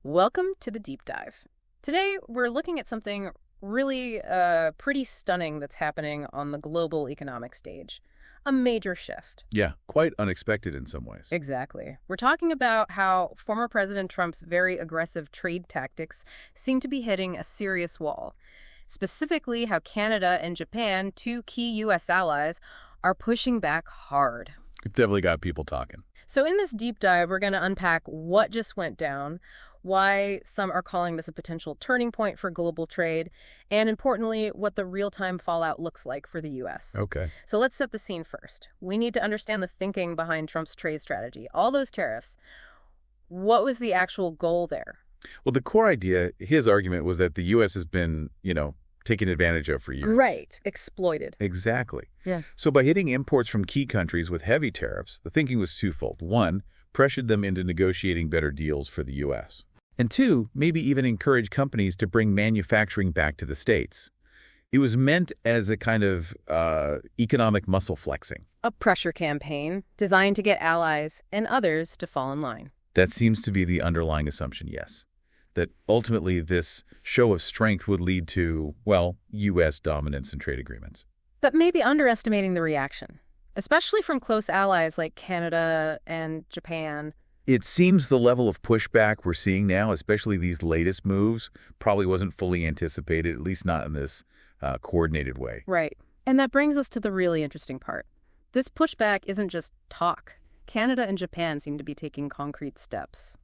Welcome to the deep dive. Today, we're looking at something really pretty stunning that's happening on the global economic stage. A major shift. Yeah, quite unexpected in some ways. Exactly. We're talking about how former President Trump's very aggressive trade tactics seem to be hitting a serious wall. Specifically, how Canada and Japan, two key U.S. allies, are pushing back hard. It definitely got people talking. So in this deep dive, we're going to unpack what just went down, why some are calling this a potential turning point for global trade, and importantly, what the real-time fallout looks like for the U.S. Okay. So let's set the scene first. We need to understand the thinking behind Trump's trade strategy. All those tariffs, what was the actual goal there? Well, the core idea, his argument was that the U.S. has been, taken advantage of for years. Right. Exploited. Exactly. Yeah. So by hitting imports from key countries with heavy tariffs, the thinking was twofold. One, pressured them into negotiating better deals for the U.S. And two, maybe even encourage companies to bring manufacturing back to the States. It was meant as a kind of economic muscle flexing. A pressure campaign designed to get allies and others to fall in line. That seems to be the underlying assumption, yes. That ultimately this show of strength would lead to, well, U.S. dominance in trade agreements. But maybe underestimating the reaction, especially from close allies like Canada and Japan. It seems the level of pushback we're seeing now, especially these latest moves, probably wasn't fully anticipated, at least not in this coordinated way. Right. And that brings us to the really interesting part. This pushback isn't just talk. Canada and Japan seem to be taking concrete steps.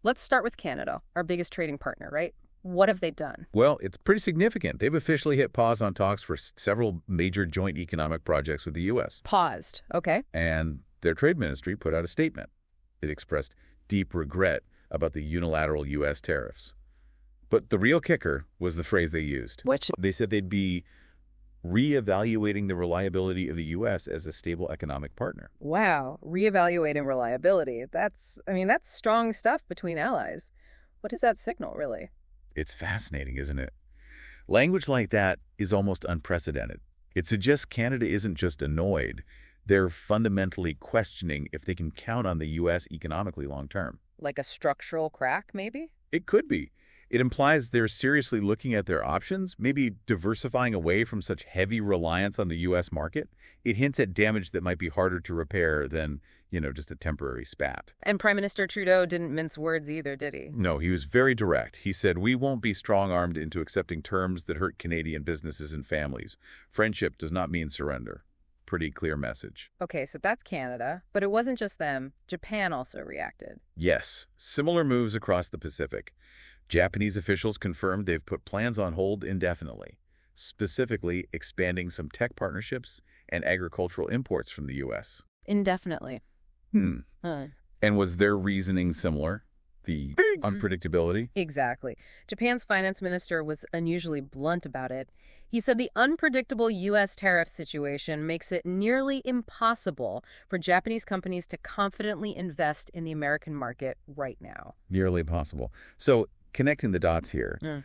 Let's start with Canada, our biggest trading partner, right? What have they done? Well, it's pretty significant. They've officially hit pause on talks for several major joint economic projects with the U.S. Paused. Okay. And their trade ministry put out a statement. It expressed deep regret about the unilateral U.S. tariffs. But the real kicker was the phrase they used. Which? They said they'd be reevaluating the reliability of the U.S. as a stable economic partner. Wow. Reevaluating reliability. That's strong stuff between allies. What does that signal, really? It's fascinating, isn't it? Language like that is almost unprecedented. It suggests Canada isn't just annoyed. They're fundamentally questioning if they can count on the U.S. economically long term. Like a structural crack, maybe? It could be. It implies they're seriously looking at their options, maybe diversifying away from such heavy reliance on the U.S. market. It hints at damage that might be harder to repair than, just a temporary spat. And Prime Minister Trudeau didn't mince words either, did he? No, he was very direct. He said, "We won't be strong-armed into accepting terms that hurt Canadian businesses and families. Friendship does not mean surrender." Pretty clear message. Okay, so that's Canada, but it wasn't just them. Japan also reacted. Yes, similar moves across the Pacific. Japanese officials confirmed they've put plans on hold indefinitely, specifically expanding some tech partnerships and agricultural imports from the U.S. Indefinitely. And was their reasoning similar? The unpredictability? Exactly. Japan's finance minister was unusually blunt about it. He said the unpredictable U.S. tariff situation makes it nearly impossible for Japanese companies to confidently invest in the American market right now. Nearly impossible. So, connecting the dots here,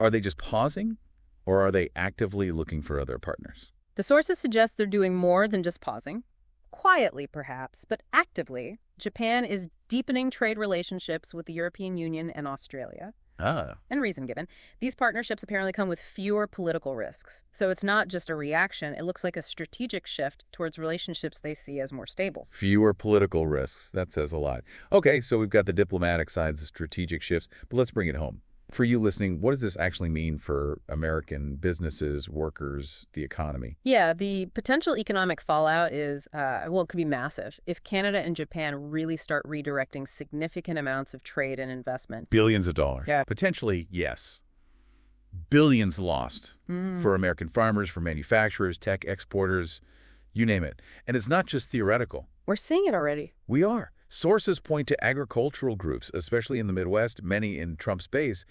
are they just pausing, or are they actively looking for other partners? The sources suggest they're doing more than just pausing. Quietly, perhaps, but actively, Japan is deepening trade relationships with the European Union and Australia. And reason given. These partnerships apparently come with fewer political risks. So it's not just a reaction. It looks like a strategic shift towards relationships they see as more stable. Fewer political risks. That says a lot. Okay, so we've got the diplomatic sides, the strategic shifts, but let's bring it home. For you listening, what does this actually mean for American businesses, workers, the economy? Yeah, the potential economic fallout is, it could be massive if Canada and Japan really start redirecting significant amounts of trade and investment. Billions of dollars. Yeah. Potentially, yes. Billions lost for American farmers, for manufacturers, tech exporters, you name it. And it's not just theoretical. We're seeing it already. We are. Sources point to agricultural groups, especially in the Midwest, many in Trump's base,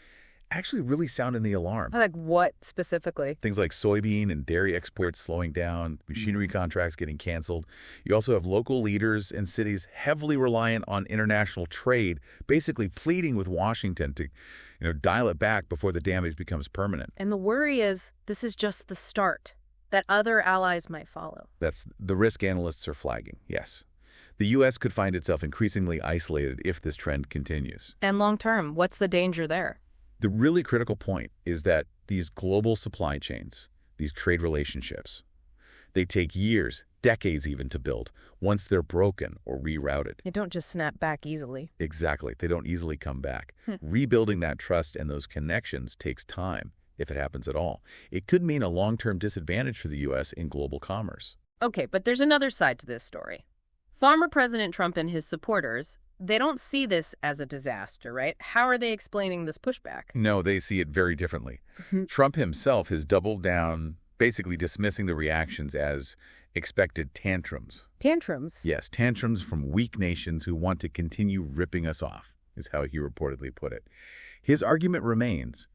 actually really sounding the alarm. Like what specifically? Things like soybean and dairy exports slowing down, machinery contracts getting canceled. You also have local leaders and cities heavily reliant on international trade, basically pleading with Washington to dial it back before the damage becomes permanent. And the worry is this is just the start. that other allies might follow. That's the risk analysts are flagging, yes. The U.S. could find itself increasingly isolated if this trend continues. And long term, what's the danger there? The really critical point is that these global supply chains, these trade relationships, they take years, decades even to build, once they're broken or rerouted. They don't just snap back easily. Exactly. They don't easily come back. Rebuilding that trust and those connections takes time, if it happens at all. It could mean a long-term disadvantage for the U.S. in global commerce. Okay, but there's another side to this story. Former President Trump and his supporters, they don't see this as a disaster, right? How are they explaining this pushback? No, they see it very differently. Trump himself has doubled down, basically dismissing the reactions as expected tantrums. Tantrums? Yes, tantrums from weak nations who want to continue ripping us off, is how he reportedly put it. His argument remains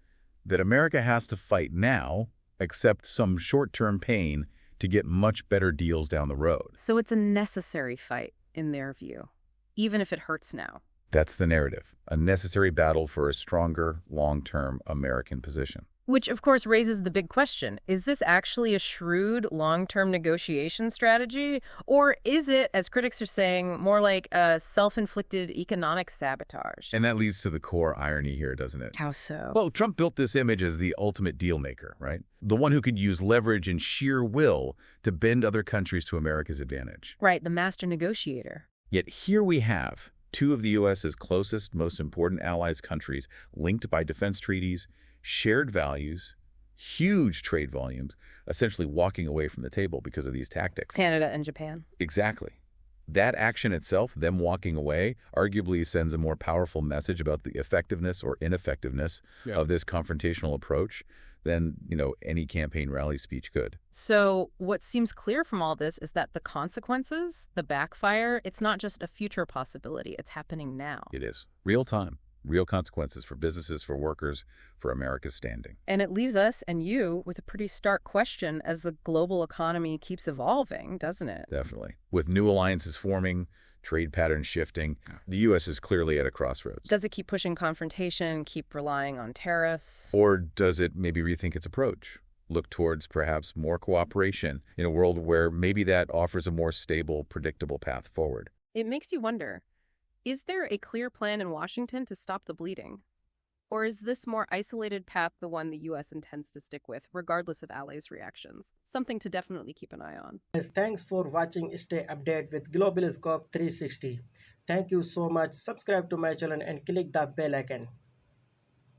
that America has to fight now, accept some short-term pain, to get much better deals down the road. So it's a necessary fight, in their view, even if it hurts now. That's the narrative, a necessary battle for a stronger, long-term American position. Which, of course, raises the big question. Is this actually a shrewd, long-term negotiation strategy? Or is it, as critics are saying, more like a self-inflicted economic sabotage? And that leads to the core irony here, doesn't it? How so? Well, Trump built this image as the ultimate deal maker, right? The one who could use leverage and sheer will to bend other countries to America's advantage. Right, the master negotiator. Yet here we have two of the U.S.'s closest, most important allies countries linked by defense treaties, shared values, huge trade volumes, essentially walking away from the table because of these tactics. Canada and Japan. Exactly. That action itself, them walking away, arguably sends a more powerful message about the effectiveness or ineffectiveness of this confrontational approach than, any campaign rally speech could. So what seems clear from all this is that the consequences, the backfire, it's not just a future possibility. It's happening now. It is. Real time. Real consequences for businesses, for workers, for America's standing. And it leaves us and you with a pretty stark question as the global economy keeps evolving, doesn't it? Definitely. With new alliances forming, trade patterns shifting, the U.S. is clearly at a crossroads. Does it keep pushing confrontation, keep relying on tariffs? Or does it maybe rethink its approach? Look towards perhaps more cooperation in a world where maybe that offers a more stable, predictable path forward? It makes you wonder. Is there a clear plan in Washington to stop the bleeding? Or is this more isolated path the one the U.S. intends to stick with, regardless of allies' reactions? Something to definitely keep an eye on. Thanks for watching. Stay updated with Global Scope 360. Thank you so much. Subscribe to my channel and click the bell icon.